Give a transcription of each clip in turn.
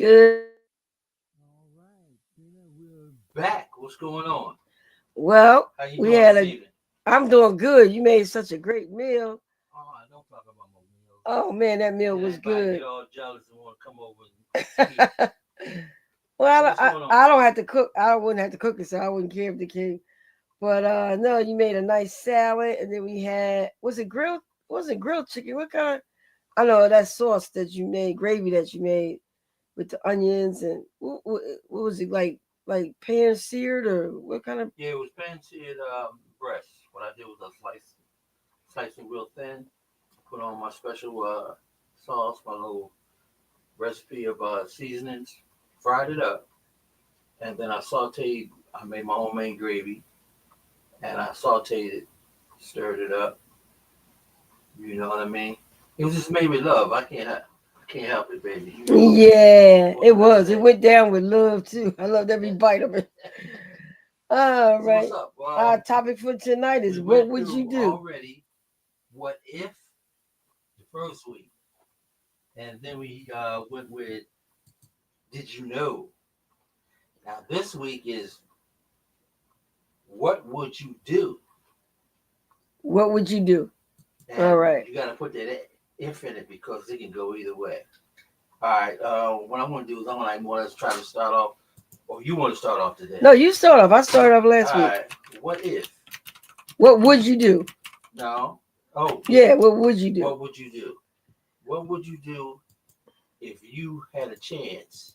Good. All right, Trina, we're back. What's going on? Well, How you we doing had this a. evening? I'm doing good. You made such a great meal. Oh, don't talk about my meals. Oh man, that meal Yeah, was everybody get good. all jealous and want to come over and eat. well, So what's going on? I don't have to cook. I wouldn't have to cook it, so I wouldn't care if they came. But no, you made a nice salad, and then we had was it grilled? Was it grilled chicken? What kind? I know that sauce that you made, gravy that you made with the onions and what was it like pan seared or what kind of? Yeah, it was pan-seared breast. What I did was I sliced it real thin, put on my special sauce, my little recipe of seasonings, fried it up, and then I sauteed. I made my homemade gravy, and I sauteed it, stirred it up. You know what I mean? It was just made with love. I can't help it, baby. You know Yeah, what it can I was. It say? went down with love too. I loved every Yeah. bite of it. All So what's right. up? Our topic for tonight We is what went would you through do? already. What if the first week, and then we went with did you know? Now this week is what would you do? What would you do? All And right. you got to put that if in it because it can go either way. All right. What I'm gonna do is I'm gonna more or less try to start off. Or you want to start off today? No, you start off. I started off All last week. right. What if? What would you do? No. Oh yeah. Yeah, what would you do? What would you do? What would you do if you had a chance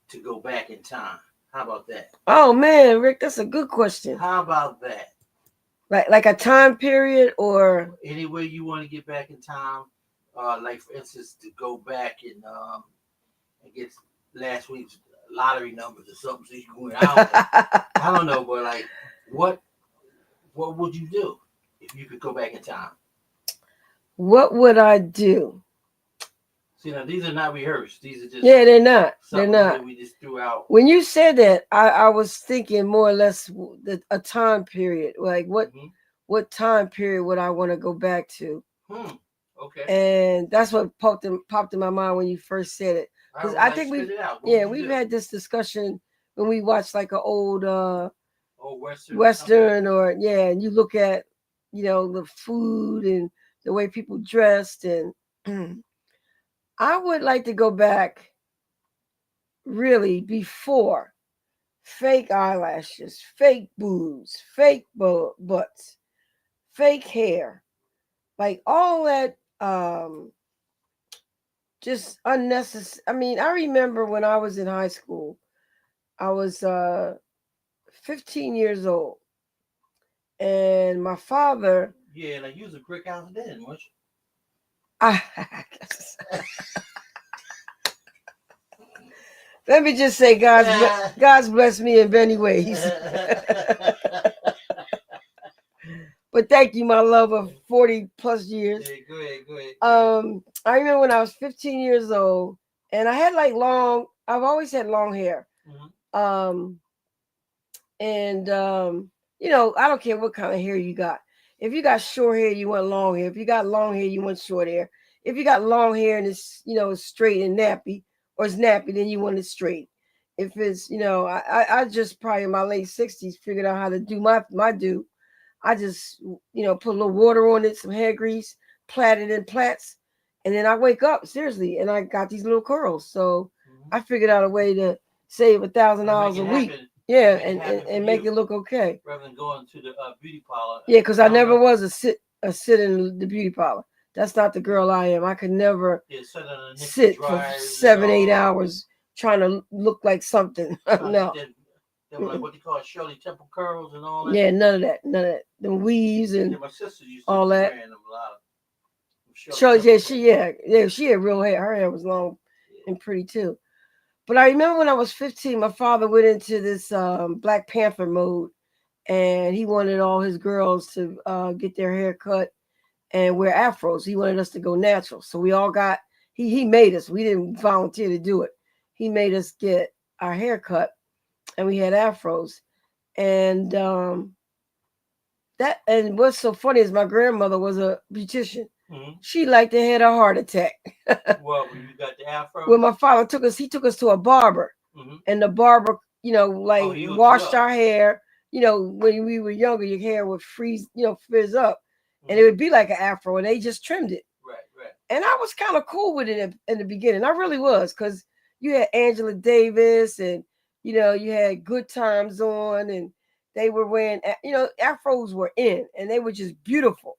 to go back in time? How about that? Oh man, Rick, that's a good question. How about that? Like a time period or Any way you want to get back in time, like for instance, to go back and get last week's lottery numbers or something, so you can win. I don't know, but like, what what would you do if you could go back in time? what would I do? See, now these are not rehearsed. These are just Yeah, they're not. They're something not. that we just threw out. When you said that, I was thinking more or less a time period. Like Hmm. what time period would I want to go back to? Hmm. Okay. And that's what popped in my mind when you first said it. All Because right. Well, I let's think spit it out. What yeah, would you we've do? had this discussion when we watched like an old Oh, Western or something. Western or yeah, and you look at, the food and the way people dressed and I would like to go back really before fake eyelashes, fake boobs, fake butts, fake hair, like all that just unnecessary. I mean, I remember when I was in high school, I was 15 years old, and my father, Yeah, like you was a brick house then, was I, let me just say, God's blessed me in many ways. But thank you, my love of 40 plus years. Yeah, go ahead, go ahead. I remember when I was 15 years old, and I had like I've always had long hair. Hmm. Um, and I don't care what kind of hair you got. If you got short hair, you want long hair. If you got long hair, you want short hair. If you got long hair and it's straight and nappy, or it's nappy, then you want it straight. If it's I just probably in my late 60s figured out how to do my do. I just put a little water on it, some hair grease, plait it in plaits, and then I wake up seriously, and I got these little curls. So Hmm. I figured out a way to save Or make $1,000 a it week. happen, Yeah, make it happen for and make you, it look okay. rather than going to the beauty parlor. Yeah, because I I don't never know. was a sit in the beauty parlor. That's not the girl I am. I could never Yeah, sit underneath the sit for dryers and 7 8 hours trying to look like something. trying to get No. them like what they call Shirley Temple curls and all that. Yeah, none of that. None of that. The weaves Yeah, and my sister used to all be that. wearing them a lot of Shirley So Temple yeah, curls. she had real hair. Her hair was long Yeah. and pretty too. But I remember when I was 15, my father went into this Black Panther mode, and he wanted all his girls to get their hair cut and wear afros. He wanted us to go natural. So we all got he made us. We didn't volunteer to do it. He made us get our hair cut, and we had afros. And what's so funny is my grandmother was a beautician. She like to had a heart attack. Well, when you got the afro. When my father took us, he took us to a barber, and the barber, like he hooked you washed up. our hair. When we were younger, your hair would freeze, frizz up, and it would be like an afro, and they just trimmed it. Right. And I was kind of cool with it in the beginning. I really was, because you had Angela Davis, and you had Good Times on, and they were wearing, afros were in, and they were just beautiful,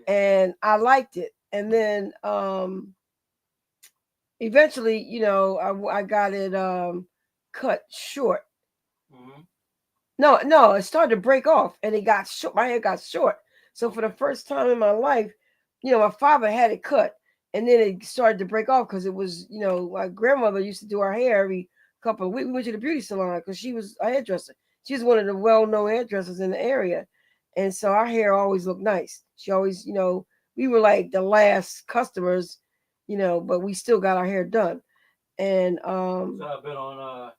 and I liked it. And then eventually, I got it cut short. No, it started to break off, and it got short. My hair got short. So for the first time in my life, my father had it cut, and then it started to break off, because it was, my grandmother used to do our hair every couple of weeks. We went to the beauty salon because she was a hairdresser. She was one of the well-known hairdressers in the area, and so our hair always looked nice. She always, we were like the last customers, but we still got our hair done. And so I've been on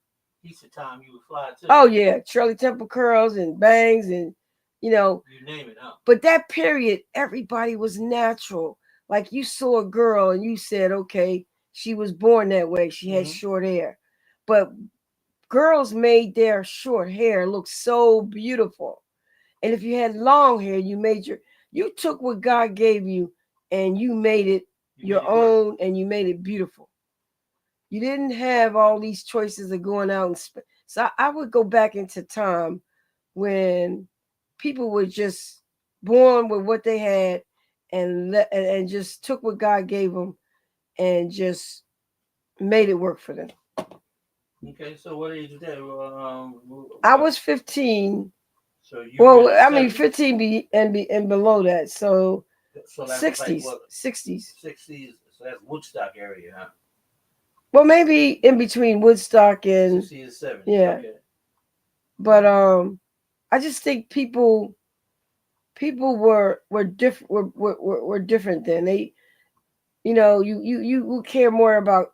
Easter time. You would fly too. Oh yeah, Shirley Temple curls and bangs, and you name it, huh? But that period, everybody was natural. Like, you saw a girl and you said, okay, she was born that way. She had short hair. But girls made their short hair look so beautiful. And if you had long hair, you took what God gave you and you made it your own, and you made it beautiful. You didn't have all these choices of going out and so I would go back into time when people were just born with what they had, and just took what God gave them and just made it work for them. Okay, so what age was that? I was 15. So you well, I mean 15 and below that. So that's 60s, like 60s. 60s. So that's Woodstock area, huh? Well, maybe in between Woodstock and 60s and 70s. Yeah. Okay. But I just think people were different, were different then. They, you cared more about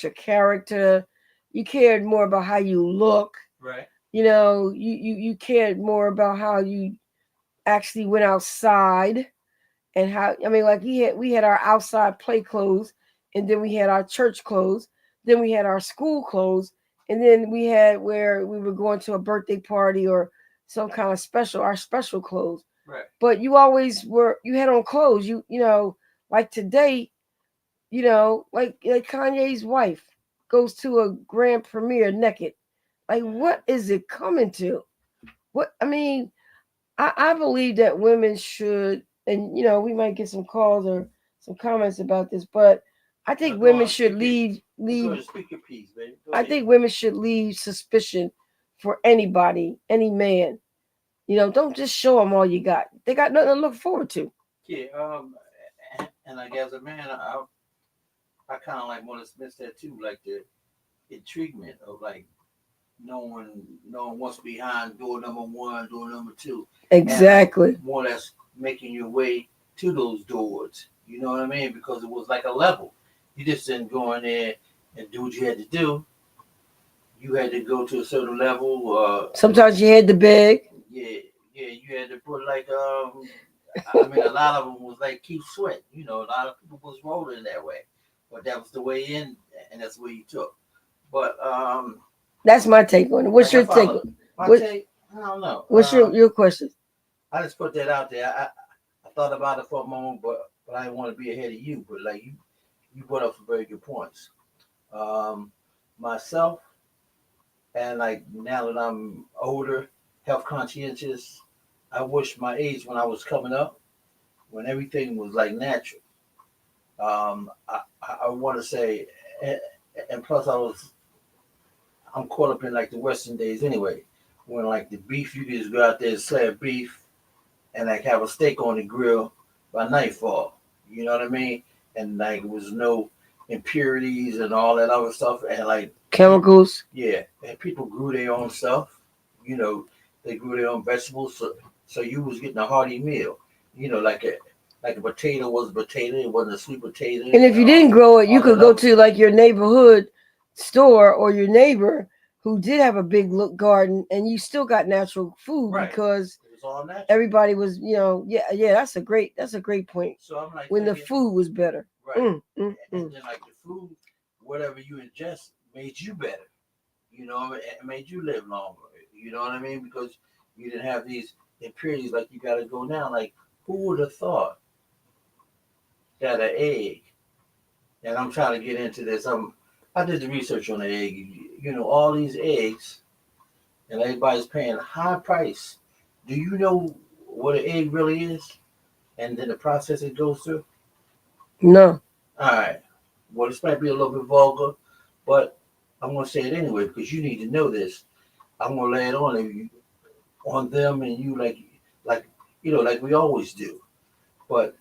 your character. You cared more about how you look. Right. You cared more about how you actually went outside, and how, I mean, like, we had our outside play clothes, and then we had our church clothes, then we had our school clothes, and then we had where we were going to a birthday party or some kind of our special clothes. Right. But you always you had on clothes. Like today, like Kanye's wife goes to a grand premiere naked. Like, what is it coming to? What, I mean, I believe that women should, and we might get some calls or some comments about this, but I think women should leave. Speak your piece, baby. I think women should leave suspicion for anybody, any man. Don't just show them all you got. They got nothing to look forward to. Yeah. And like, as a man, I kind of like want to miss that too, like the intriguement of, like, knowing what's behind door number one, door number two. Exactly. And, like, more or less making your way to those doors. You know what I mean? Because it was like a level. You just didn't go in there and do what you had to do. You had to go to a certain level. Sometimes you had to beg. Yeah. You had to put, like, I mean, a lot of them was like Keith Sweat. A lot of people was rolling that way, but that was the way in, and that's the way you took. But that's my take on it. What's your take? My take? I don't know. What's your question? I just put that out there. I thought about it for a moment, but I didn't want to be ahead of you. But, like, you brought up some very good points. Myself, and, like, now that I'm older, health conscientious, I wish my age when I was coming up, when everything was, like, natural. I want to say, and plus I'm caught up in, like, the Western days anyway, when, like, the beef, you could just go out there and slab beef and, like, have a steak on the grill by nightfall. You know what I mean? And, like, it was no impurities and all that other stuff, and, like, chemicals. Yeah, and people grew their own stuff. They grew their own vegetables, so you was getting a hearty meal. Like a potato was a potato. It wasn't a sweet potato. And if you didn't grow it, you could go to, like, your neighborhood store or your neighbor who did have a big garden, and you still got natural food, right, because was all natural. Everybody was, yeah. That's a great point. So I'm like When the thinking, food was better. right, Mm. and then like the food, whatever you ingest, made you better. It made you live longer. You know what I mean? Because you didn't have these impurities like you got to go now. Like, who would have thought that an egg? And I'm trying to get into this. I did the research on the egg. All these eggs, and everybody's paying a high price. Do you know what an egg really is? And then the process it goes through? No. All right. Well, this might be a little bit vulgar, but I'm going to say it anyway because you need to know this. I'm going to lay it on them and you like like we always do. But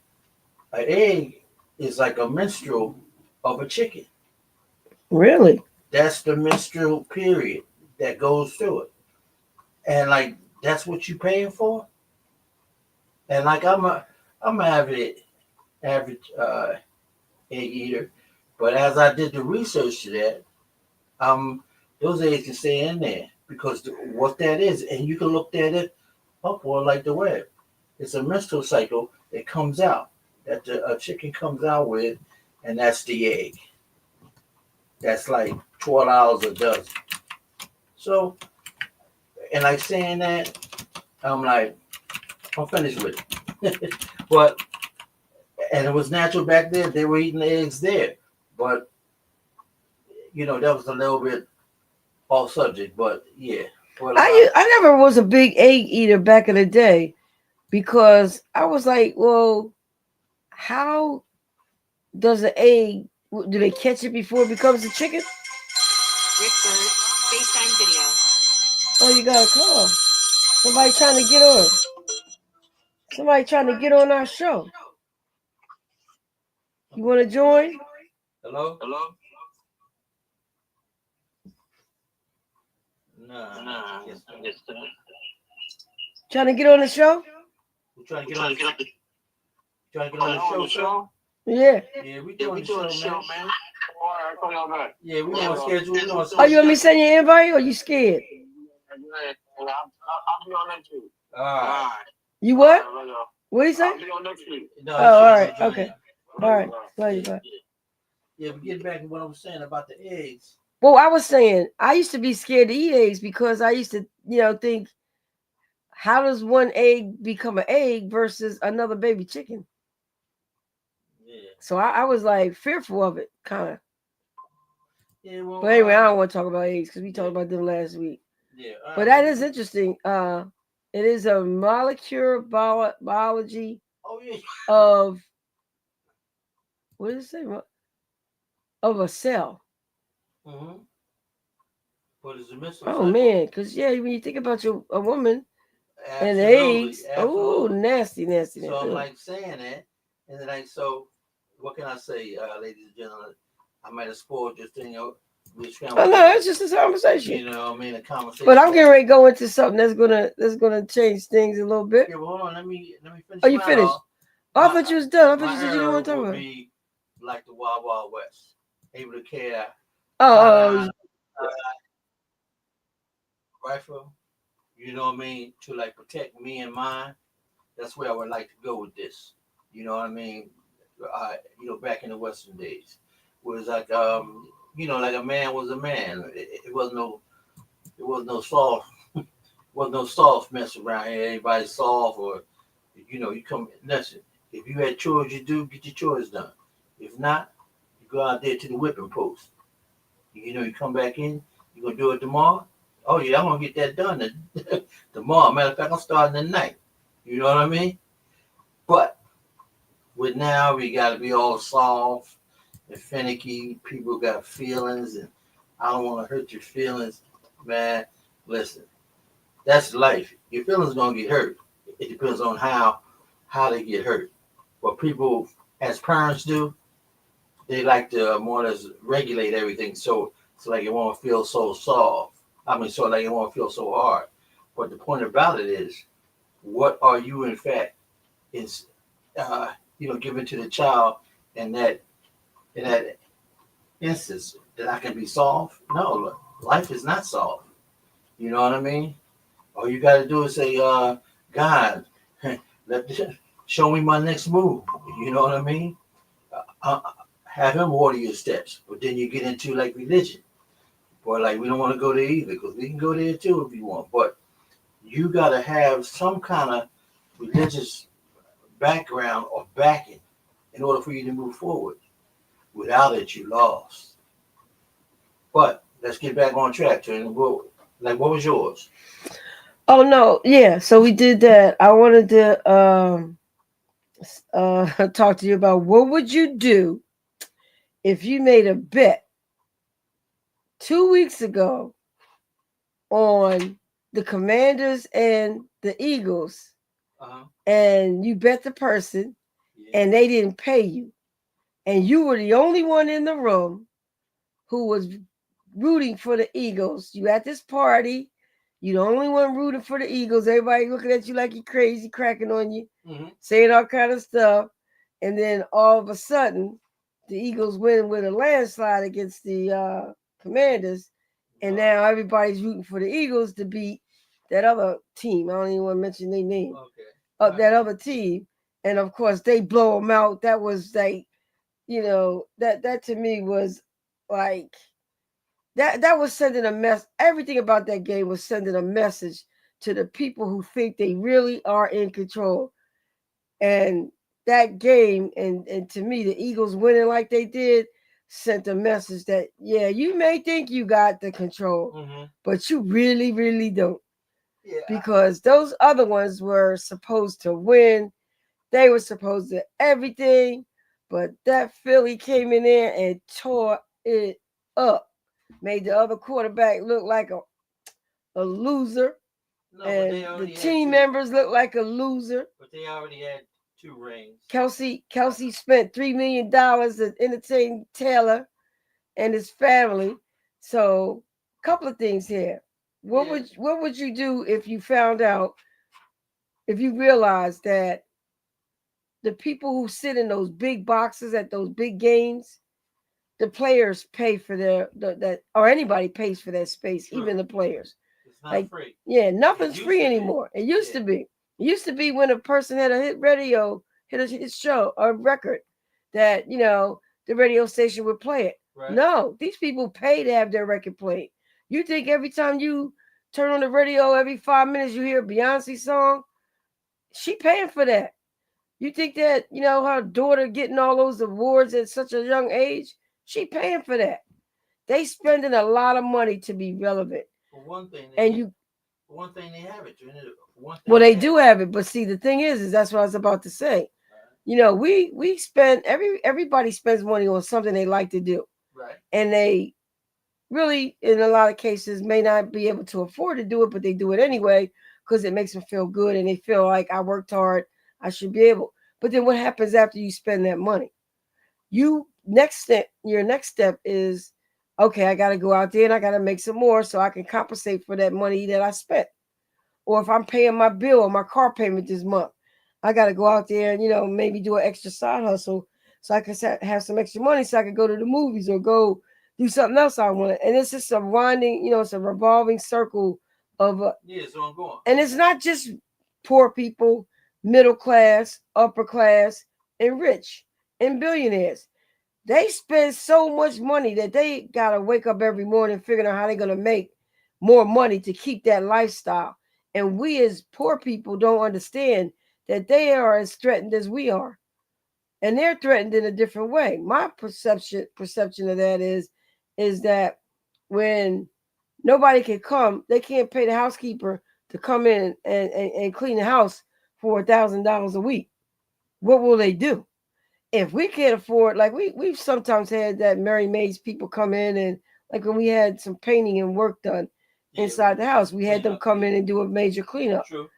an egg is like a menstrual of a chicken. Really? That's the menstrual period that goes through it. And like that's what you paying for? And like I'm a average egg eater. But as I did the research to that, those eggs can stay in there because what that is, and you can look at it up on like the web. It's a menstrual cycle that comes out that a chicken comes out with, and that's the egg. That's like $12 a dozen. So, and like saying that, I'm like, I'm finished with it. But and it was natural back then. They were eating eggs there, but that was a little bit off subject. But yeah, what about? I never was a big egg eater back in the day because I was like, well, how does an egg? Do they catch it before it becomes a chicken? Rick Bird, FaceTime video. Oh, you got a call. Somebody trying to get on. Somebody trying to get on our show. You want to join? Hello? Nah. Yes, Trying to get on the show? We're trying to get on the show. Yeah. Yeah, we doing the show, man. Yeah, we on schedule. Oh, you want me to send you an invite or you scared? I'll be on next week. All right. You what? What do you say? I'll be on next week. No, Oh, all right. Okay. All right. Love you, bye. Yeah, but getting back to what I was saying about the eggs. Well, I was saying I used to be scared to eat eggs because I used to, think, how does one egg become an egg versus another baby chicken? Yeah. So I was like fearful of it, kind of. Yeah, well, But anyway, I don't want to talk about eggs because we talked about them last week. Yeah. But that is interesting. It is a molecular biology Oh yeah. of, what does it say? Of a cell. Mm-hmm. But it's a missile. Oh man, because when you think about a woman and Absolutely, eggs, oh nasty. So I'm like saying that, and then so what can I say, ladies and gentlemen? I might have spoiled your thing. Oh no, it's just a conversation. A conversation. But I'm getting ready to go into something that's gonna change things a little bit. Yeah, well, hold on, let me finish. Oh, you finished? I thought you was done. I thought you said you didn't want to talk about it. Be like the Wild Wild West, able to carry rifle, to like protect me and mine. That's where I would like to go with this. You know what I mean? Back in the Western days, was like like a man was a man. It wasn't no soft, wasn't no soft mess around here. Everybody's soft, or you come. Listen, if you had chores you do, get your chores done. If not, you go out there to the whipping post. You come back in. You gonna do it tomorrow? Oh yeah, I'm gonna get that done tomorrow. Matter of fact, I'm starting tonight. You know what I mean? But with now, we got to be all soft and finicky. People got feelings, and I don't want to hurt your feelings, man. Listen, that's life. Your feelings gonna get hurt. It depends on how they get hurt. What people, as parents, do, they like to more or less regulate everything, so like it won't feel so soft. So like it won't feel so hard. But the point about it is, what are you in fact is given to the child in that instance that I can be soft? No, life is not soft. You know what I mean? All you got to do is say, God, let show me my next move. You know what I mean? Uh, have him order your steps. But then you get into like religion. Boy, like we don't want to go there either because we can go there too if you want. But you got to have some kind of religious background or backing in order for you to move forward. Without it, you lost. But let's get back on track, Trina. What was yours? Oh no, yeah. So we did that. I wanted to talk to you about what would you do if you made a bet 2 weeks ago on the Commanders and the Eagles, Uh-huh. and you bet the person, Yeah. and they didn't pay you, and you were the only one in the room who was rooting for the Eagles. You at this party, you the only one rooting for the Eagles. Everybody looking at you like you crazy, cracking on you, saying all kind of stuff, and then all of a sudden, the Eagles win with a landslide against the Commanders, and now everybody's rooting for the Eagles to beat that other team. I don't even want to mention their name. Okay. Of that other team, and of course they blow them out. That was like, that to me was like that was sending a mess. Everything about that game was sending a message to the people who think they really are in control. And that game, and to me, the Eagles winning like they did sent a message that, yeah, you may think you got the control, but you really, really don't. Yeah. Because those other ones were supposed to win. They were supposed to everything, but that Philly came in there and tore it up. Made the other quarterback look like a loser. No, but they And the already had team two. members look like a loser. But they already had two rings. Kelsey spent $3 million to entertain Taylor and his family. So, couple of things here. What would you do if you found out, if you realized that the people who sit in those big boxes at those big games, the players pay for that, or anybody pays for that space, True. even the players. It's not Like, free. yeah, nothing's used free to be. anymore. It used Yeah. to be. It used to be when a person had a hit radio, hit a hit show, a record, that the radio station would play it. Right. No, these people pay to have their record played. You think every time you turn on the radio, every 5 minutes you hear a Beyonce song? She paying for that. You think that, her daughter getting all those awards at such a young age? She paying for that. They spending a lot of money to be relevant. For one thing, they have it. For one thing, Well, they do have it, but see, the thing is that's what I was about to say. We spend everybody spends money on something they like to do, right, and they really, in a lot of cases, may not be able to afford to do it, but they do it anyway because it makes them feel good, and they feel like, I worked hard, I should be able. But then what happens after you spend that money? Your next step is, okay, I got to go out there and I got to make some more so I can compensate for that money that I spent. Or if I'm paying my bill or my car payment this month, I got to go out there and maybe do an extra side hustle so I can have some extra money so I can go to the movies or go do something else I want. And it's just a winding, it's a revolving circle of yeah, it's ongoing. And it's not just poor people, middle class, upper class, and rich and billionaires. They spend so much money that they gotta wake up every morning figuring out how they're gonna make more money to keep that lifestyle. And we as poor people don't understand that they are as threatened as we are. And they're threatened in a different way. My perception of that is that when nobody can come, they can't pay the housekeeper to come in and clean the house for $1,000 a week. What will they do? If we can't afford, like we've sometimes had that Mary Maids people come in, and like when we had some painting and work done inside the house, we had them come in and do a major cleanup. True.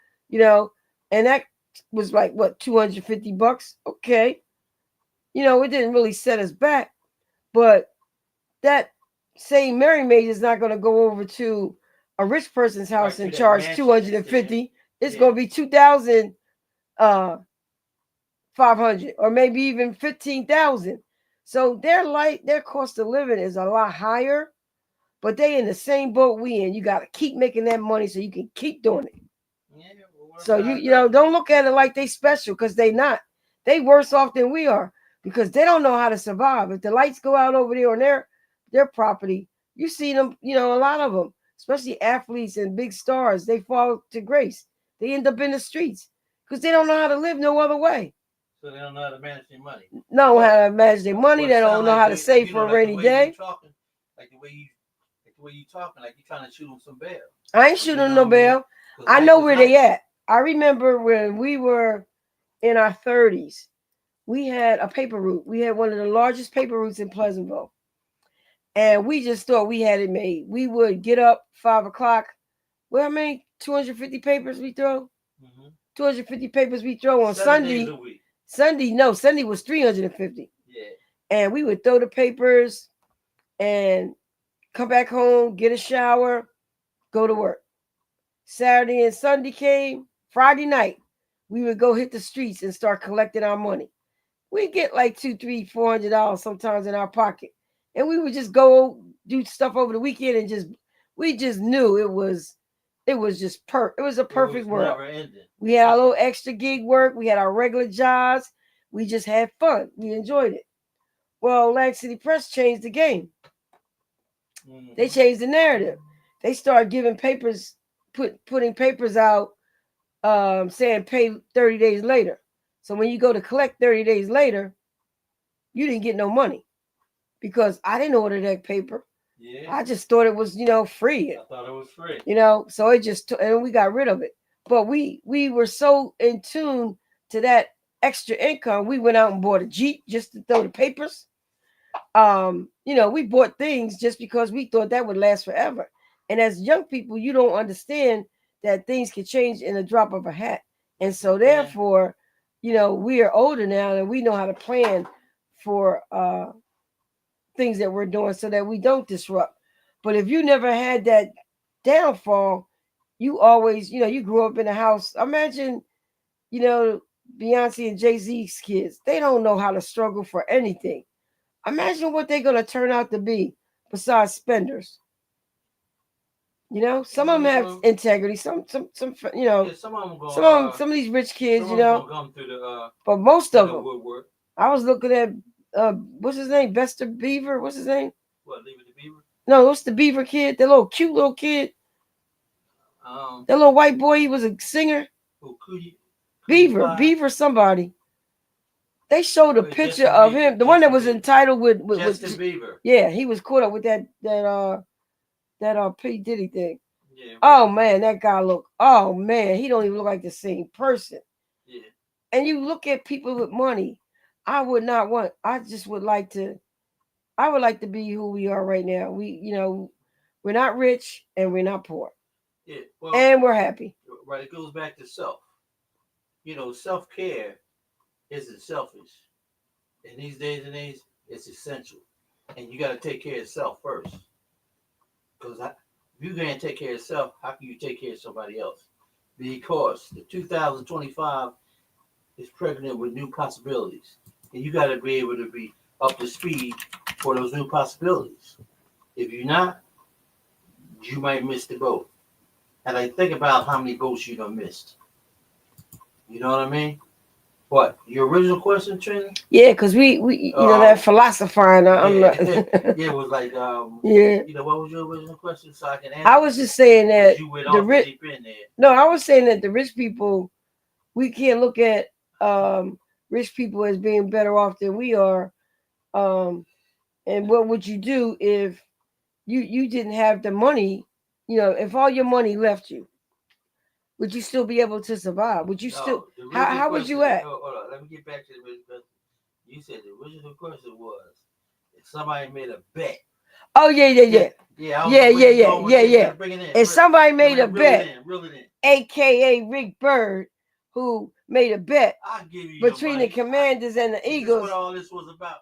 And that was like what, $250? Okay. It didn't really set us back, but that same Mary Maid is not going to go over to a rich person's house and charge 250. It's going to be 2,000 500 or maybe even 15,000. So their cost of living is a lot higher, but they in the same boat we in. You got to keep making that money so you can keep doing it. Yeah, well, So don't look at it like they special, because they not. They worse off than we are, because they don't know how to survive. If the lights go out over there on their property, you see them. A lot of them, especially athletes and big stars, they fall to grace. They end up in the streets because they don't know how to live no other way. So they don't know how to manage their money. Know how to manage their money. They don't know how to save for a rainy day. Like the way you talking, like you trying to shoot them some bail. I ain't shooting them no bail. I know where they at. I remember when we were in our 30s, we had a paper route. We had one of the largest paper routes in Pleasantville. And we just thought we had it made. We would get up 5 o'clock. Well, how many 250 papers we throw? 250 papers we throw on Sunday. Sunday was 350. Yeah. And we would throw the papers and come back home, get a shower, go to work. Saturday and Sunday came. Friday night, we would go hit the streets and start collecting our money. We get like $200, $300, $400 sometimes in our pocket, and we would just go do stuff over the weekend, and we just knew it was just it was a perfect world. We had our little extra gig work. We had our regular jobs. We just had fun. We enjoyed it. Well, Atlantic City Press changed the game. Mm-hmm. They changed the narrative. They started giving papers, putting papers out, saying pay 30 days later. So when you go to collect 30 days later, you didn't get no money, because I didn't order that paper. Yeah. I just thought it was, free. I thought it was free. So it just, and we got rid of it. But we were so in tune to that extra income. We went out and bought a Jeep just to throw the papers. We bought things just because we thought that would last forever. And as young people, you don't understand that things can change in a drop of a hat. And so therefore, we are older now and we know how to plan for things that we're doing so that we don't disrupt. But if you never had that downfall, you always, you grew up in a house. Imagine, Beyonce and Jay-Z's kids. They don't know how to struggle for anything. Imagine what they're going to turn out to be besides spenders. Some of them have integrity. Some some of them go, some of these rich kids, come through the, but most of them. Woodwork. I was looking at what's his name, Bester Beaver. What's his name? What, Leave It to Beaver? No, what's the Beaver kid? The little cute little kid. That little white boy. He was a singer. Beaver somebody. They showed a picture of him, the one that was entitled with Justin Bieber. Yeah, he was caught up with that P. Diddy thing. Yeah. Oh man, that guy oh man, he don't even look like the same person. Yeah. And you look at people with money. I would like to be who we are right now. We're not rich and we're not poor. Yeah. Well, and we're happy. Right. It goes back to self. Self-care isn't selfish. In these days and age, it's essential. And you got to take care of yourself first. Because if you can't take care of yourself, how can you take care of somebody else? Because the 2025 is pregnant with new possibilities. And you got to be able to be up to speed for those new possibilities. If you're not, you might miss the boat. And I think about how many boats you done missed. You know what I mean? What, your original question, Trina? Yeah, because we that philosophizing. It was like what was your original question so I can answer? I was just saying that you went off deep in there. No, I was saying that the rich people, we can't look at rich people as being better off than we are. And what would you do if you didn't have the money? If all your money left you, would you still be able to survive? Would you still? How would you act? Hold on. Let me get back to the original question. You said the original question was if somebody made a bet. Oh yeah. If somebody made a bet, aka Rick Bird, who made a bet between the Commanders and the Eagles. What all this was about?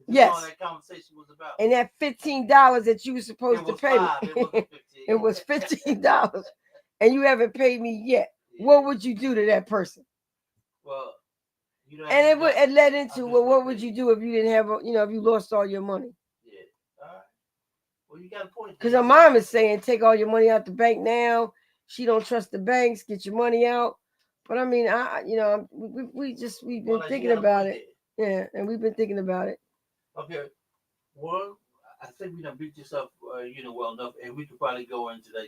Yes. All that conversation was about. And that $15 that you were supposed to pay me. It was $15. And you haven't paid me yet. Yeah. What would you do to that person? Well, and it led into what would you do if you didn't have if you lost all your money? Yeah. All right. Well, you got a point. Because her mom is saying take all your money out the bank now. She don't trust the banks. Get your money out. But I mean, we've been Well, thinking you gotta about put it. there. Yeah, and we've been thinking about it. Okay. Well, I think we done beat this up, well enough, and we could probably go into that,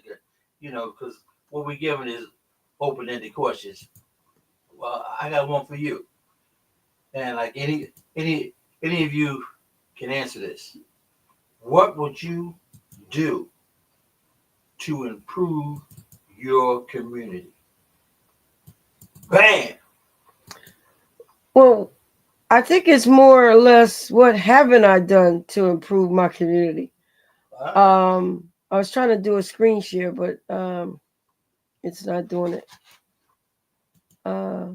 because what we're giving is open-ended questions. Well, I got one for you, and like any of you can answer this. What would you do to improve your community? Bam! Well, I think it's more or less what haven't I done to improve my community. All right. I was trying to do a screen share, but it's not doing it. Uh,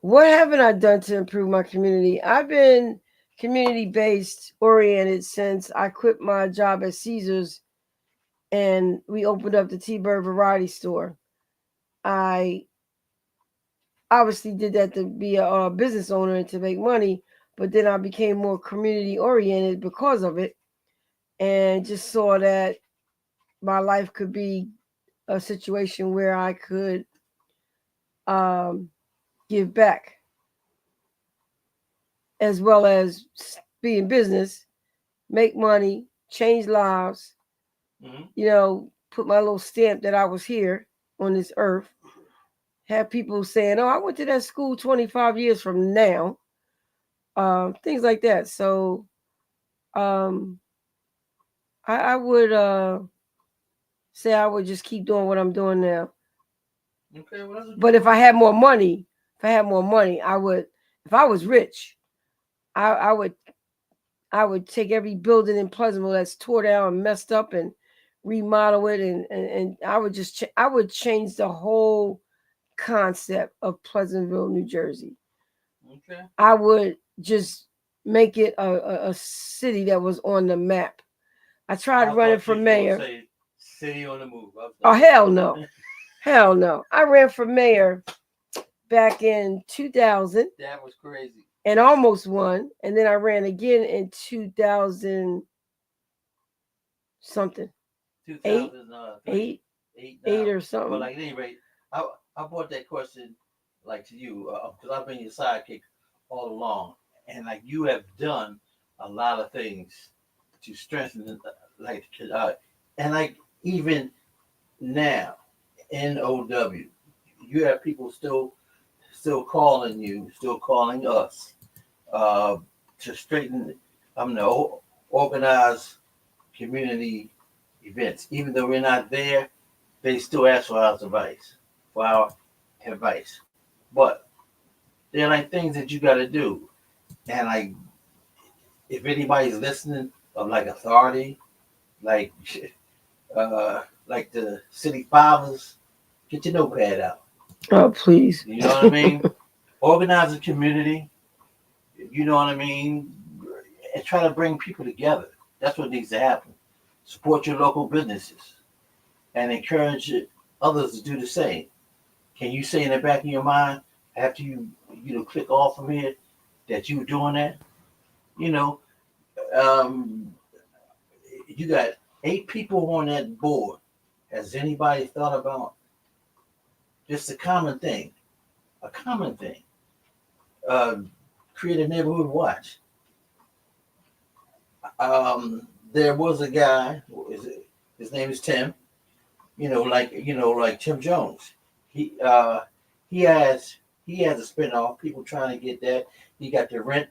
what haven't I done to improve my community? I've been community based oriented since I quit my job at Caesars and we opened up the TBYRD variety store. I obviously did that to be a business owner and to make money, but then I became more community oriented because of it and just saw that my life could be a situation where I could um, give back as well as be in business, make money, change lives, put my little stamp that I was here on this earth. Have people saying, "Oh, I went to that school 25 years from now," things like that. So um, I would say I would just keep doing what I'm doing now. Okay, well, that's a But good if I one. had more money, I would. If I was rich, I would. I would take every building in Pleasantville that's tore down and messed up and remodel it, and I would just I would change the whole concept of Pleasantville, New Jersey. Okay. I would just make it a city that was on the map. I tried I running thought for you was gonna mayor. say city on the move. I was Oh, like, hell no. Hell no. I ran for mayor back in 2000 that was crazy. and almost won. And then I ran again in 2000 something. Eight, 2003, eight, 8 eight now. or But something. like at any rate, I brought that question like to you because I've been your sidekick all along, and like you have done a lot of things to strengthen and like even now, NOW, you have people still calling you, still calling us uh, to straighten, organize community events. Even though we're not there, they still ask for our advice. But they're like things that you got to do. And like, if anybody's listening of like authority, like, like the city fathers, get your notepad out. Oh, please. You know what I mean? Organize a community. You know what I mean? And try to bring people together. That's what needs to happen. Support your local businesses and encourage others to do the same. Can you say in the back of your mind after you click off from here that you were doing that? You know, um, you got 8 people on that board. Has anybody thought about just a common thing? A common thing. Uh, Create a neighborhood watch. There was a guy. His name is Tim. Like Tim Jones. He uh, he has he has a spinoff. People trying to get that. He got the rent.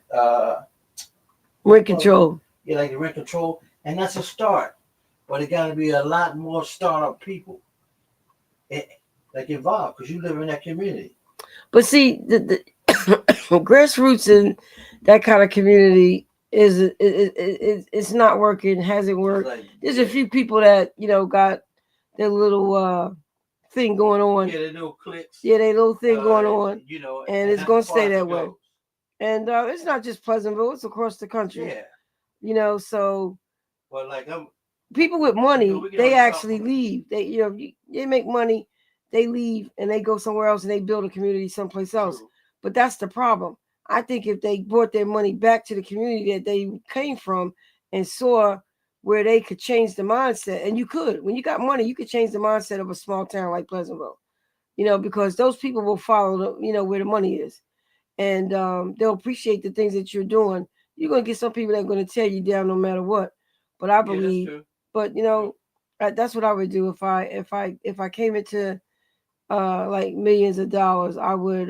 Rent control. Yeah, like the rent control, and that's a start. But it got to be a lot more startup people, eh, like involved, because you live in that community. But see, the grassroots in that kind of community it's not working, hasn't worked. Like, There's a few people that got their little thing going on. Yeah, their little clicks. Yeah, their little thing going on, and it's that's gonna as far stay as that it way. goes. And it's not just Pleasantville; it's across the country. Yeah, So but like people with money, we can they only actually talk. leave. They make money, they leave and they go somewhere else and they build a community someplace else. True. But that's the problem. I think if they brought their money back to the community that they came from and saw where they could change the mindset, and you could, when you got money, you could change the mindset of a small town like Pleasantville. because those people will follow where the money is, and they'll appreciate the things that you're doing. You're gonna get some people that are gonna tear you down no matter what. But I believe, but that's what I would do if I came into like millions of dollars. I would.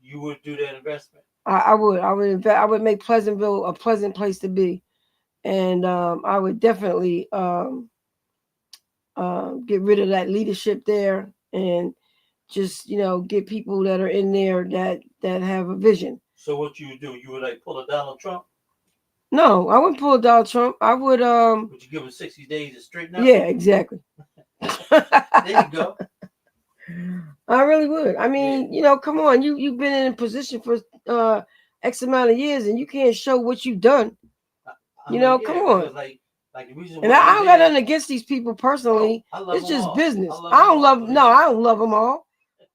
You would do that investment. I would invest. I would make Pleasantville a pleasant place to be, and I would definitely get rid of that leadership there, and just get people that are in there that have a vision. So what you would do? You would like pull a Donald Trump? No, I wouldn't pull a Donald Trump. I would Would you give him 60 days to straighten out? Yeah, exactly. There you go. I really would. I mean, come on, you've been in a position for X amount of years, and you can't show what you've done. Come on. Like the reason And I don't got nothing against these people personally. It's just business. I don't love them all.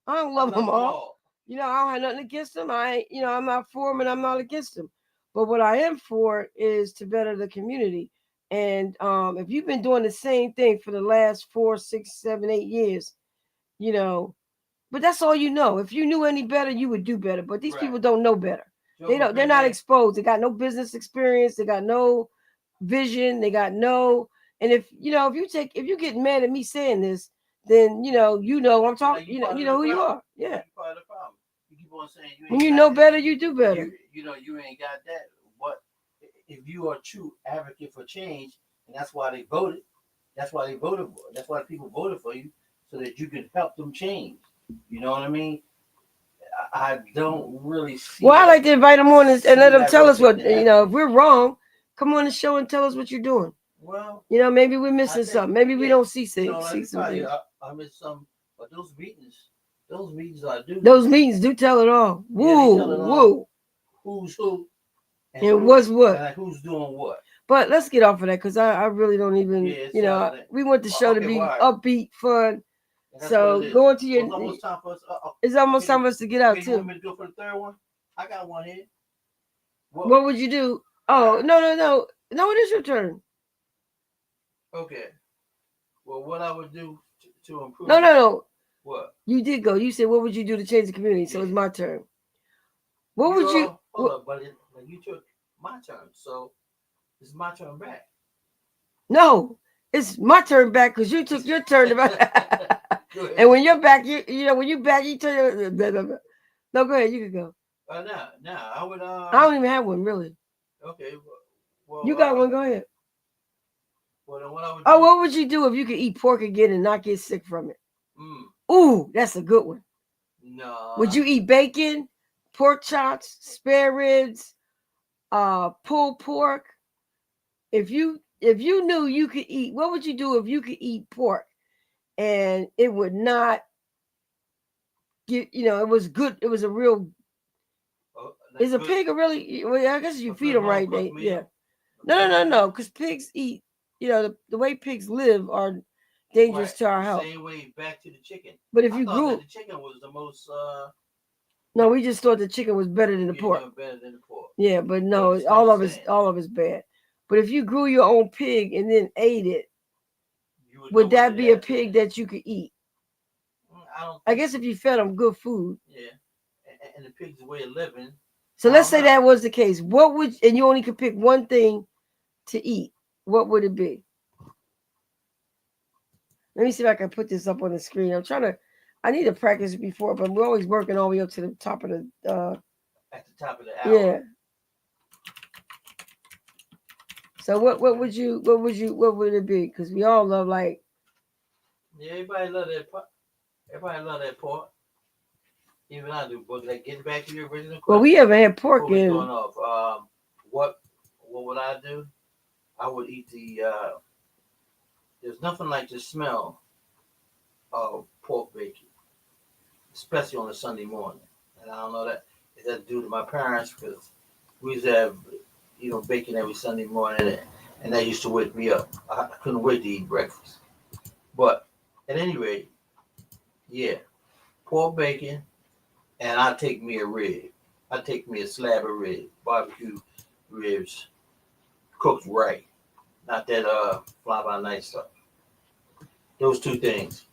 I don't love them all. I don't have nothing against them. I'm not for them and I'm not against them. But what I am for is to better the community. And if you've been doing the same thing for the last 4, 6, 7, 8 years, but that's all you know. If you knew any better, you would do better. But these people don't know better. They're not exposed. They got no business experience. They got no vision. They got no. And if you get mad at me saying this, then I'm talking. You know who you are. Yeah. You keep on saying when you know better, you do better. You ain't got that. But if you are a true advocate for change, and that's why they voted. That's why they voted for it. That's why people voted for you, so that you can help them change. You know what I mean? I don't really see. Well, I like to invite them on and let them tell us what if we're wrong. Come on the show and tell us what you're doing. Well, maybe we're missing something. Maybe we don't see things. See some things. I missed some, but those meetings I do. Those meetings do tell it all. Woo. Who's who? And what's what? And who's doing what? But let's get off of that because I really don't even. We want the show to be upbeat, fun. So going to your. It's almost time for us to get out too. You want me to go for the third one? I got one here. What would you do? Oh no! It is your turn. Okay. Well, what I would do to improve. No. What? You did go. You said, what would you do to change the community? So it's my turn. What would you? Hold up, buddy. You took my turn, so it's my turn back. No, it's my turn back because you took your turn back. And when you're back, when you back, you turn your. No, go ahead. You can go. Now I would. I don't even have one really. Okay. Well, you got one. Go ahead. Well, then what I would. What would you do if you could eat pork again and not get sick from it? Ooh, that's a good one. No. Would you eat bacon, pork chops, spare ribs, pulled pork? If you knew you could eat, what would you do if you could eat pork and it would not get, it was good. It was a real. Is a pig a really? Well, I guess you feed them right. Yeah. No. Because pigs eat. The way pigs live are dangerous to our health. Same way back to the chicken. But if you grew, the chicken was the most. No, we just thought the chicken was better than the pork. Better than the pork. Yeah, but no, all of it's bad. But if you grew your own pig and then ate it, would that be a pig that you could eat? I guess if you fed them good food. Yeah, and the pig's way of living. So let's say that was the case. What would, and you only could pick one thing to eat? What would it be? Let me see if I can put this up on the screen. I need to practice before, but we're always working all the way up to the top of the. At the top of the hour. Yeah. So what would it be? Because we all love like. Yeah, everybody love that pork. Even I do. But like, getting back to your original question. Well, we haven't had pork in. Going off. What would I do? I would eat the. There's nothing like the smell of pork bacon, especially on a Sunday morning. And I don't know that it has to do to my parents because we used to have, bacon every Sunday morning, and that used to wake me up. I couldn't wait to eat breakfast. But at any rate, yeah, pork bacon, and I'd take me a rib. I'd take me a slab of rib, barbecue ribs, cooked right, not that fly by night stuff. Those two things.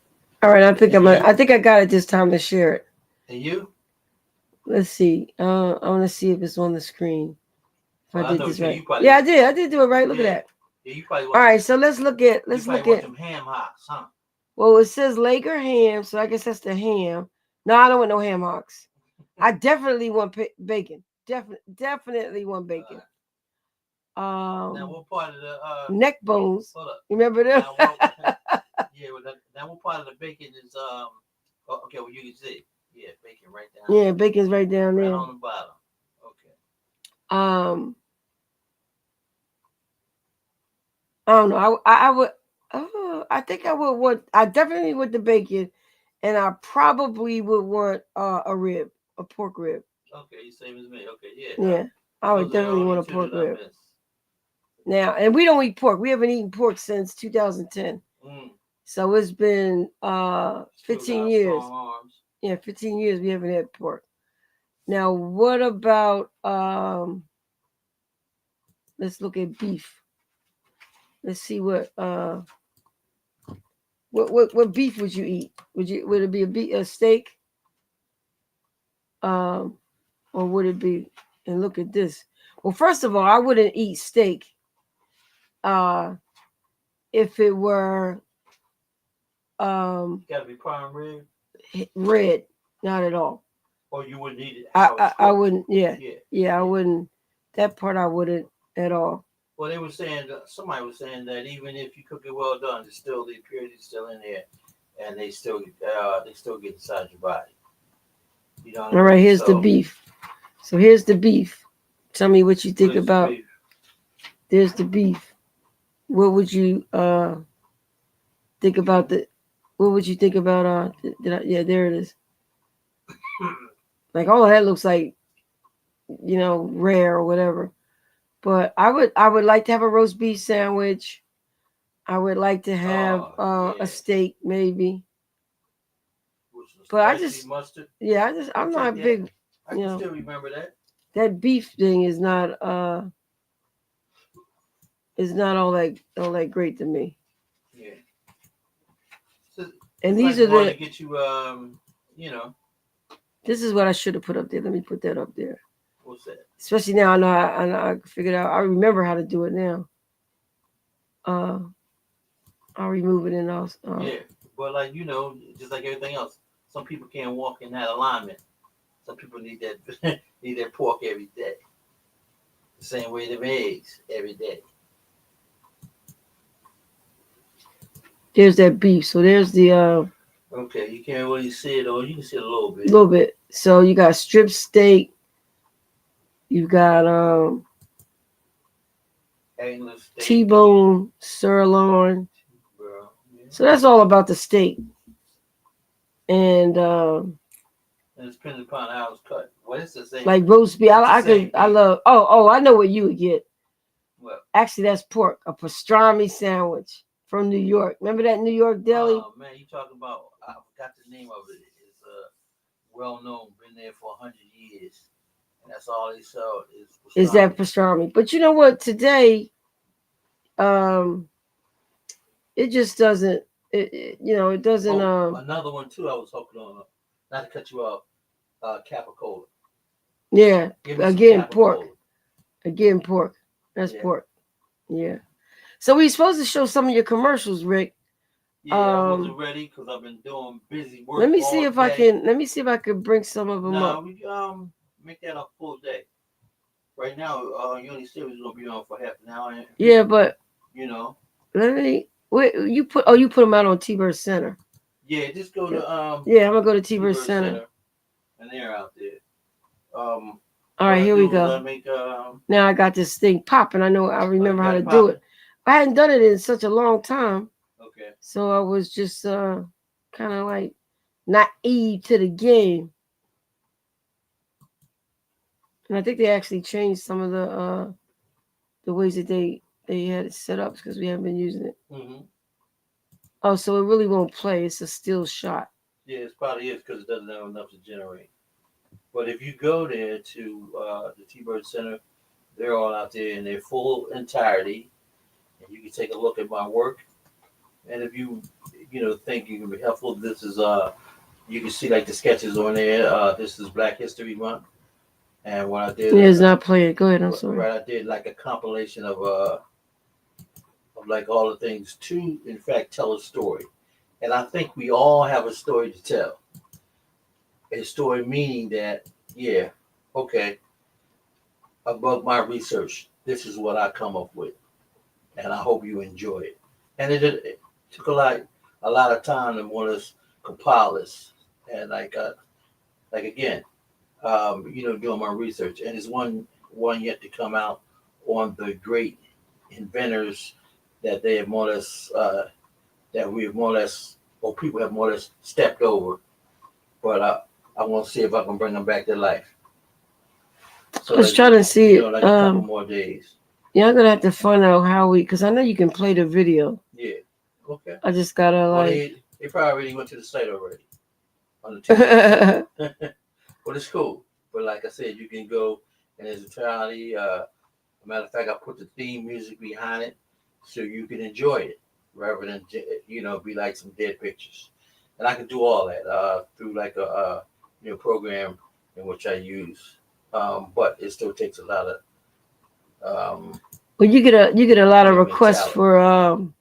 All right, I think I think I got it this time to share it. And you? Let's see. I want to see if it's on the screen. If Well, I I did know this you. right. You probably. Yeah, I did. I did do it right. Look at Yeah. that. Yeah, you probably All want. right, so let's look at You probably want them ham hocks, huh? Well, it says Laker ham, so I guess that's the ham. No, I don't want no ham hocks. I definitely want bacon. Definitely want bacon. Now, what part of the Neck bones. hold up. Remember them? Now, what? Yeah. Well, now, what part of the bacon is Oh, okay. Well, you can see. Yeah, bacon right down. Yeah, bacon's right down Right there. on the bottom. Okay. I don't know. I would. I think I would want. I definitely want the bacon, and I probably would want a rib, a pork rib. Okay, same as me. Okay, yeah. Yeah, I would Those are the definitely only want a two pork that I rib. miss. Now, and we don't eat pork. We haven't eaten pork since 2010. So it's been 15 years. Yeah, 15 years we haven't had pork. Now, what about let's look at beef. Let's see what beef would you eat? Would it be a steak? Or would it be, and look at this. Well, first of all, I wouldn't eat steak if it were gotta be prime rib. red. Not at all. Or you wouldn't eat it. I wouldn't. Yeah. Yeah. I wouldn't. That part I wouldn't at all. Well, they were saying somebody was saying that even if you cook it well done, it's still the impurity is still in there, and they still get inside your body. You know. All right. Here's the beef. So here's the beef. Tell me what you think about. The there's the beef. What would you think about the? What would you think about yeah, there it is. Like, oh, that looks like, rare or whatever. But I would like to have a roast beef sandwich. I would like to have a steak maybe. But I just mustard. Yeah, I'm not big. I can still remember that. That beef thing is not all that great to me. Yeah. So, and these are to get you This is what I should have put up there. Let me put that up there. What's that? Especially now, I figured out. I remember how to do it now. I'll remove it and I'll. Yeah, but just like everything else, some people can't walk in that alignment. Some people need that need their pork every day. The same way them eggs every day. There's that beef. So there's the. Okay, you can't really see it, or you can see it a little bit. A little bit. So you got strip steak. You got T-bone, sirloin. Yeah. So that's all about the steak. And it's depending upon how it's cut. What is the same? Like roast beef. I love. Oh, I know what you would get. What? Actually, that's pork. A pastrami sandwich from New York. Remember that New York deli? Oh man, you talking about? I forgot the name of it. It's well known, been there for 100 years, and that's all they sell is pastrami. Is that pastrami? But you know what? Today, it just doesn't. It doesn't. Another one too. I was hoping on. Not to cut you off. Capicola. Yeah. Again, pork. Again, pork. That's pork. Yeah. So we supposed to show some of your commercials, Rick. Yeah, I wasn't ready because I've been doing busy work. Let me see if I can bring some of them up. We make that a full day. Right now, you only said we're gonna be on for half an hour. Yeah, but let me. Wait, you put them out on TBYRD Center. Yeah, just go to Yeah, I'm gonna go to TBYRD Center. And they're out there. All right, here we go. Now I got this thing popping. I remember how to do it. I hadn't done it in such a long time. Okay. So I was just kind of like naive to the game. And I think they actually changed some of the ways that they had it set up because we haven't been using it. Mm-hmm. Oh, so it really won't play. It's a still shot. Yeah, it probably is because it doesn't have enough to generate. But if you go there to the TBYRD Center, they're all out there in their full entirety. And you can take a look at my work. And if you think you can be helpful, this is you can see like the sketches on there. This is Black History Month, and what I did, It's not playing. Go ahead. I'm sorry. right, I did like a compilation of like all the things to, in fact, tell a story. And I think we all have a story to tell. A story meaning that, yeah, okay, above my research, this is what I come up with, and I hope you enjoy it. And it took a lot of time to want to compile this, and like again, doing my research, and there's one yet to come out on the great inventors that they have more or less that we have more or less, or people have more or less stepped over. But I want to see if I can bring them back to life. So I was trying to see it. like a couple more days. Yeah, I'm gonna have to find out how because I know you can play the video. Yeah. Okay. I just gotta Well, like. they probably already went to the site already on the TV. But it's cool. But like I said, you can go and there's entirely. Matter of fact, I put the theme music behind it so you can enjoy it rather than be like some dead pictures. And I can do all that through like a program in which I use. But it still takes a lot of well, you get a lot of human requests talent.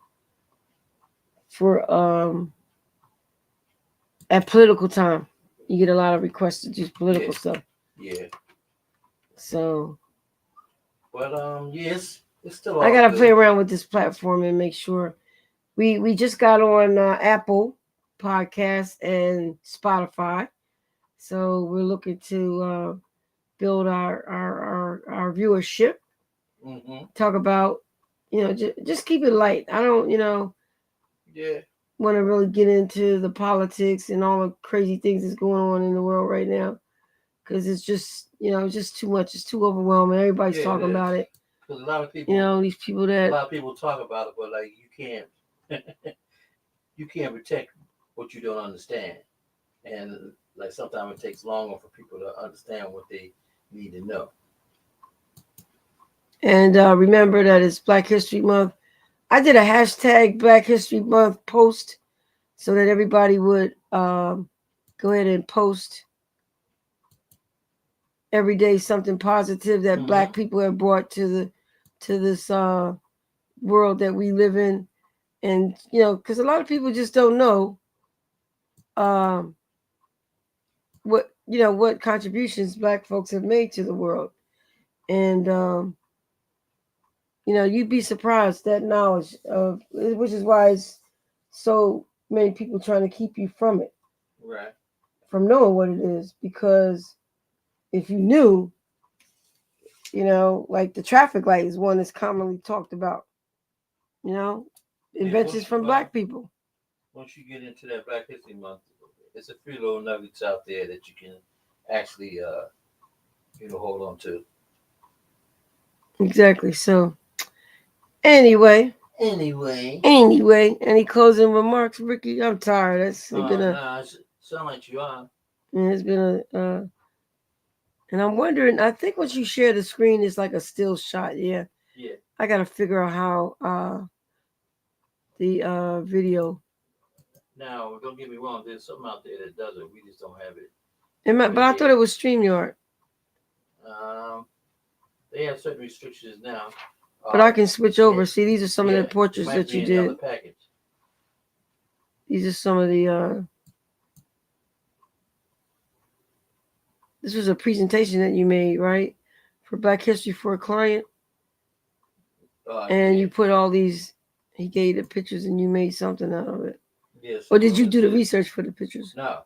for at political time. You get a lot of requests to do political stuff. Yeah. So. But yes, it's still. I gotta good. play around with this platform and make sure. We just got on Apple Podcast and Spotify, so we're looking to build our viewership. Mm-hmm. Talk about just keep it light. I don't Yeah. want to really get into the politics and all the crazy things that's going on in the world right now because it's just just too much. It's too overwhelming. Everybody's talking about it. Because a lot of people, these people that a lot of people talk about it, but like you can't protect what you don't understand, and like sometimes it takes longer for people to understand what they need to know. And remember that it's Black History Month. I did a hashtag Black History Month post so that everybody would go ahead and post every day something positive that Black people have brought to this world that we live in. And because a lot of people just don't know what contributions Black folks have made to the world. And you'd be surprised that knowledge of, which is why it's so many people trying to keep you from it, right? From knowing what it is, because if you knew, like the traffic light is one that's commonly talked about. Inventions from Black people. Once you get into that Black History Month, it's a few little nuggets out there that you can actually, hold on to. Exactly. So, anyway, any closing remarks, Ricky? I'm tired. It's been sound like you are. It's been and I'm wondering. I think once you share the screen, it's like a still shot. Yeah. Yeah. I gotta figure out how the video. Now, don't get me wrong. There's something out there that does it. We just don't have it. But I thought it was StreamYard. They have certain restrictions now. But I can switch over. See, these are some of the portraits that you did. These are some of the. This was a presentation that you made, right, for Black History for a client. And you put all these. He gave the pictures, and you made something out of it. Yes. Or did you do the research for the pictures? No.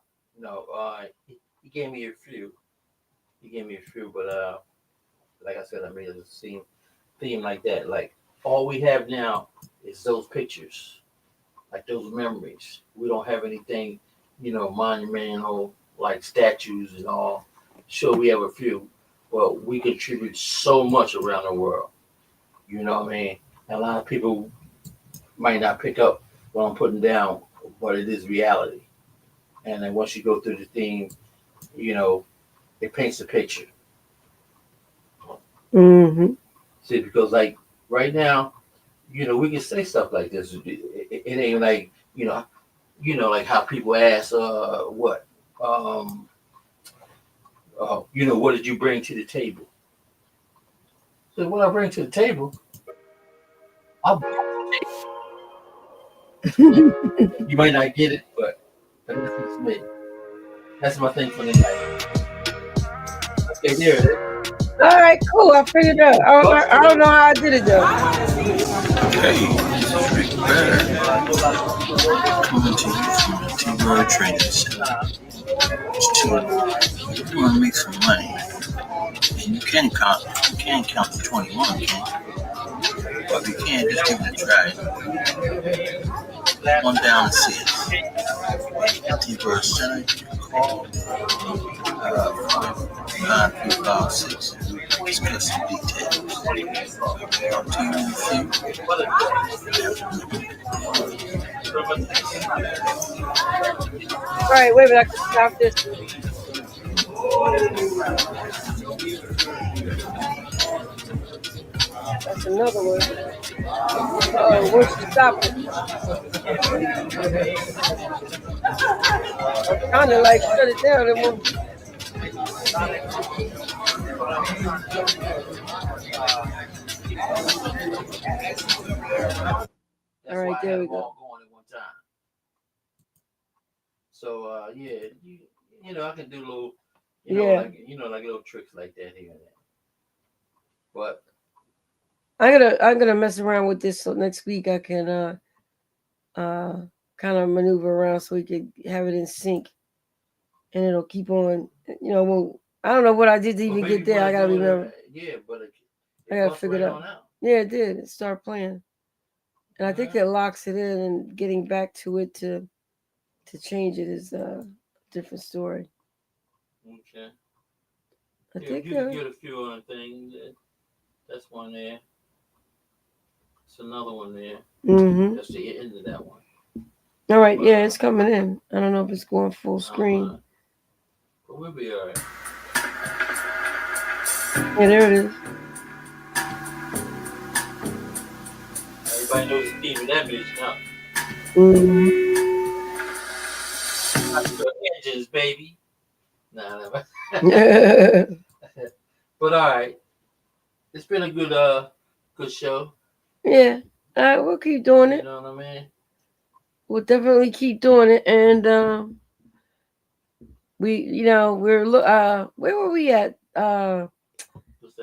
He gave me a few. But like I said, I made a theme like that. Like all we have now is those pictures, like those memories. We don't have anything, monumental like statues and all. Sure, we have a few, but we contribute so much around the world. You know what I mean? And a lot of people might not pick up what I'm putting down, but it is reality. And then once you go through the theme, it paints a picture. Mm-hmm. See, because like right now, we can say stuff like this. It ain't like, like how people ask, what, what did you bring to the table? So what I bring to the table, I'll bring to the table. You might not get it, but this is me. That's my thing for the night. Okay, there it is. All right, cool. I figured it out. I don't know how I did it though. Hey, this is Rick Bird coming to you from the TBYRD Training Center. If you want to make some money, and you can count to 21, can you? But if you can't, just give it a try. One down and see it. At TBYRD Center, you can call 9356. Discuss some details. Talk to you in a few. All right, wait a minute. I can stop this. That's another one. Once you stop it, I'm trying to like shut it down. It won't. That's All right, why I there had we them all go. going at one time. So yeah, I can do little, like little tricks like that here and there. But I'm gonna mess around with this so next week I can kind of maneuver around so we can have it in sync, and it'll keep on. Well, I don't know what I did to even get there. I gotta remember. Yeah, but I gotta figure it out. Yeah, it did. It started playing, and I think that locks it in. And getting back to it to change it is a different story. Okay. I think you can get a few other things. That's one there. It's another one there. Mm-hmm. That's the end of that one. All right, yeah, it's coming in. I don't know if it's going full screen. But we'll be all right. Yeah, there it is. Everybody knows the theme of that music now. Mm-hmm. Engines, baby. Nah. But all right, it's been a good show. Yeah, all right, we'll keep doing it. You know what I mean? We'll definitely keep doing it, and we're where were we at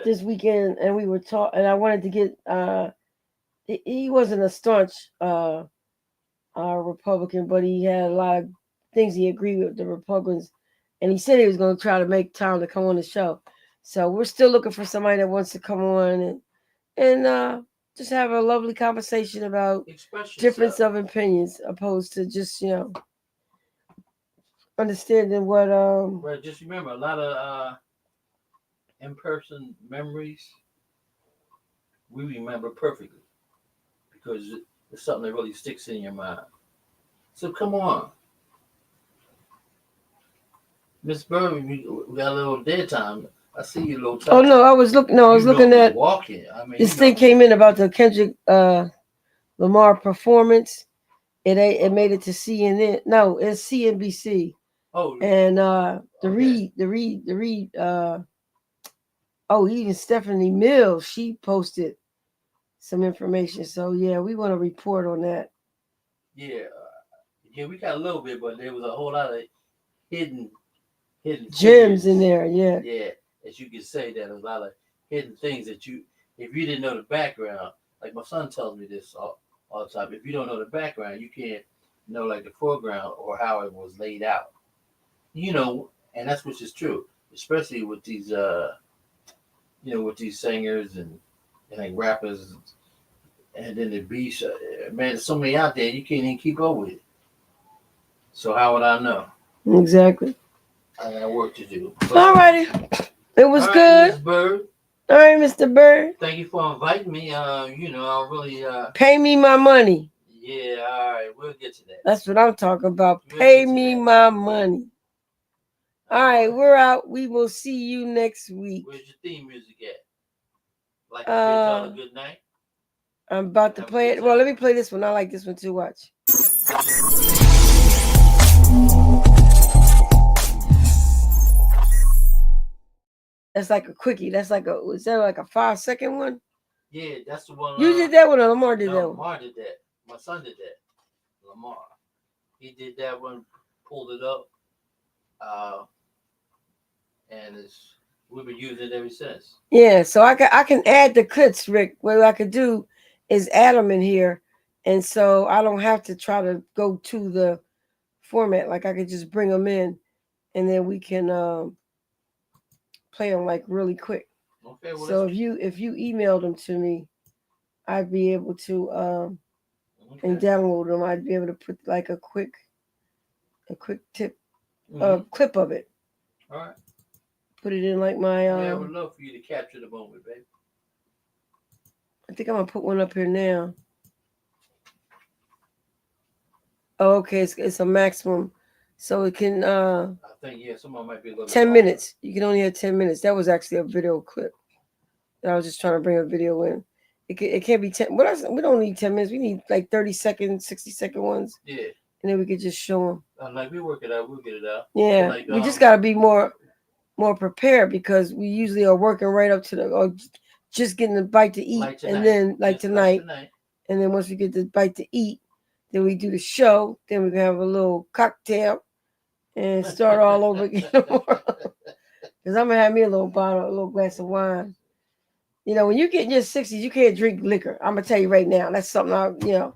this weekend? And we were talking, and I wanted to get he wasn't a staunch Republican, but he had a lot of things he agreed with the Republicans, and he said he was going to try to make time to come on the show. So we're still looking for somebody that wants to come on and just have a lovely conversation about difference of opinions, opposed to just understanding what Right, just remember a lot of in-person memories we remember perfectly because it's something that really sticks in your mind. So come on, Miss Bird, we got a little dead time. I see you a little tired. Oh no, I was looking. No, I was looking at walking. I mean, this thing came in about the Kendrick Lamar performance. It made it to CNN. No, it's CNBC. Oh, and the Reed. Even Stephanie Mills, she posted some information. So yeah, we want to report on that. Yeah, we got a little bit, but there was a whole lot of hidden gems in there. Yeah. Yeah, as you can say, that a lot of hidden things that if you didn't know the background, like my son tells me this all the time. If you don't know the background, you can't know like the foreground or how it was laid out. And that's which is true, especially with these with these singers and like rappers, and then the beats. Man, there's so many out there you can't even keep up with it. So how would I know? Exactly. I got work to do. All righty, it was good. Ms. Bird. All right, Mr. Bird. Thank you for inviting me. I really pay me my money. Yeah, all right, we'll get to that. That's what I'm talking about. Pay me my money. All right, we're out. We will see you next week. Where's your theme music at? Like to bid y'all a good night? I'm about to play it. Well, let me play this one. I like this one too. Watch. That's like a quickie. That's like is that like a 5-second one? Yeah, that's the one. You did that one or Lamar did No, that one? Lamar did that. My son did that. Lamar. He did that one, pulled it up, and we've been using it ever since. Yeah, so I can add the clips, Rick. What I could do is add them in here, and so I don't have to try to go to the format. Like I could just bring them in, and then we can play them like really quick. Okay. Well, So if you emailed them to me, I'd be able to and download them. I'd be able to put like a quick tip clip of it. All right. Put it in like my. Yeah, I would love for you to capture the moment, baby. I think I'm gonna put one up here now. Oh, okay, it's a maximum, so it can. I think someone might be a little. 10 minutes. You can only have 10 minutes. That was actually a video clip. I was just trying to bring a video in. It can't be 10. We don't need 10 minutes. We need like 30-second, 60-second ones. Yeah. And then we could just show them. Like we work it out, we'll get it out. Yeah, like, we just gotta be more prepared because we usually are working right up to or just getting the bite to eat, like and then tonight, and then once we get the bite to eat, then we do the show. Then we can have a little cocktail and start all over again tomorrow. Because I'm gonna have me a little glass of wine. You know, when you get in your 60s, you can't drink liquor. I'm gonna tell you right now. That's something No,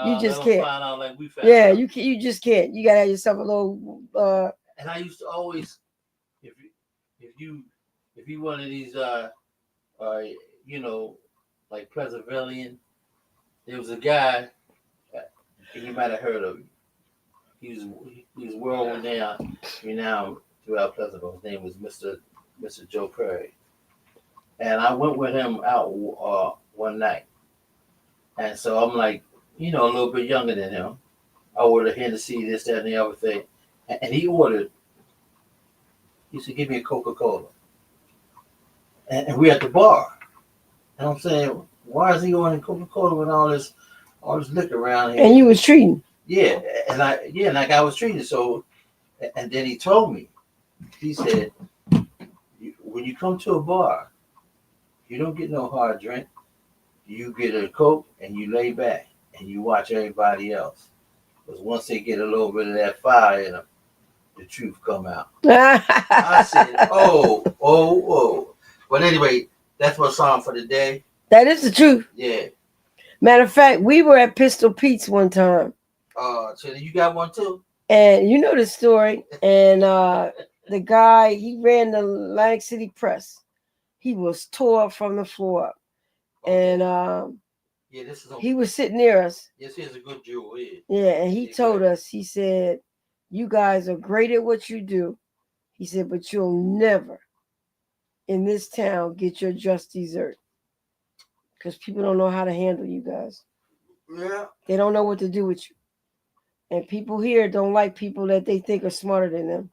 you just can't. Find out like we found yeah, out. you just can't. You gotta have yourself a little. And I used to always, if you one of these like Pleasantvillean, there was a guy, you might have heard of him. He was world renowned throughout Pleasantville. His name was Mr. Joe Perry. And I went with him out one night. And so I'm like, a little bit younger than him. I ordered Hennessy, this, that, and the other thing. And he said, give me a Coca-Cola. And we at the bar. And I'm saying, why is he ordering Coca-Cola with all this liquor around here? And you was treating. Yeah, like I was treating. So, and then he told me, he said, when you come to a bar, you don't get no hard drink. You get a Coke and you lay back and you watch everybody else. Because once they get a little bit of that fire in them, the truth come out. I said, oh. But anyway, that's my song for the day. That is the truth. Yeah. Matter of fact, we were at Pistol Pete's one time. Trina, you got one too? And you know the story. And the guy, he ran the Atlantic City Press. He was tore up from the floor up. Okay. And he was sitting near us. Yes, he's a good jewel. Yeah, and he told us, he said, you guys are great at what you do. He said, but you'll never in this town get your just dessert. Because people don't know how to handle you guys. Yeah. They don't know what to do with you. And people here don't like people that they think are smarter than them.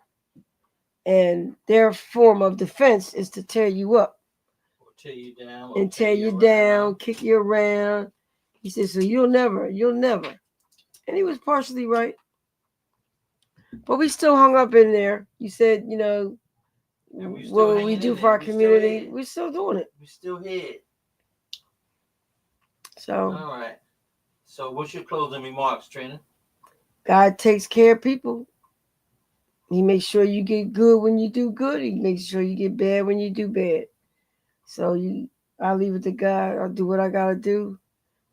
And their form of defense is to tear you up. Tear you down. And tear you down, kick you around. He said, so you'll never. And he was partially right. But we still hung up in there. You said, what we do for our community. We're still doing it. We're still here. So. All right. So what's your closing remarks, Trina? God takes care of people. He makes sure you get good when you do good. He makes sure you get bad when you do bad. So I'll leave it to God. I'll do what I got to do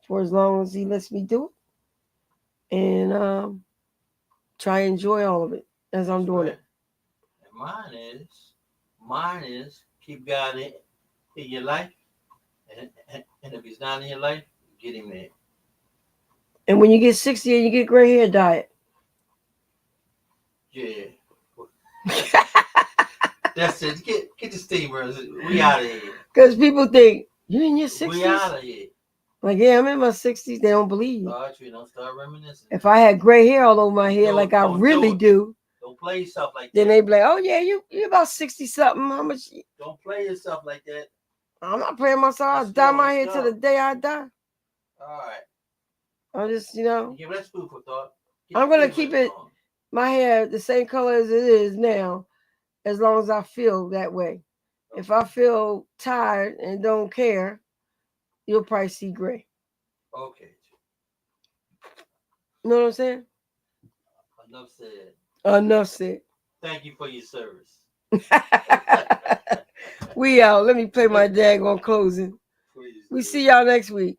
for as long as he lets me do it. And try and enjoy all of it as I'm doing it. And mine is keep God in your life. And if he's not in your life, get him in. And when you get 60 and you get gray hair, diet. Yeah. That's it. Get the steamers. We out of here. Because people think, you in your 60s? We out of here. Like, yeah, I'm in my 60s. They don't believe you. Don't start reminiscing. If I had gray hair all over my head like I really do. Don't play yourself like that. Then they be like, oh, yeah, you about 60-something. How much? Don't play yourself like that. I'm not playing myself. I'll dye my hair till the day I die. All right. I'm just, Yeah, that's food for thought. I'm going to keep it, my hair, the same color as it is now, as long as I feel that way. If I feel tired and don't care, you'll probably see gray. Okay. You know what I'm saying? Enough said. Enough said. Thank you for your service. We out. Let me play my daggone closing. Please. We see y'all next week.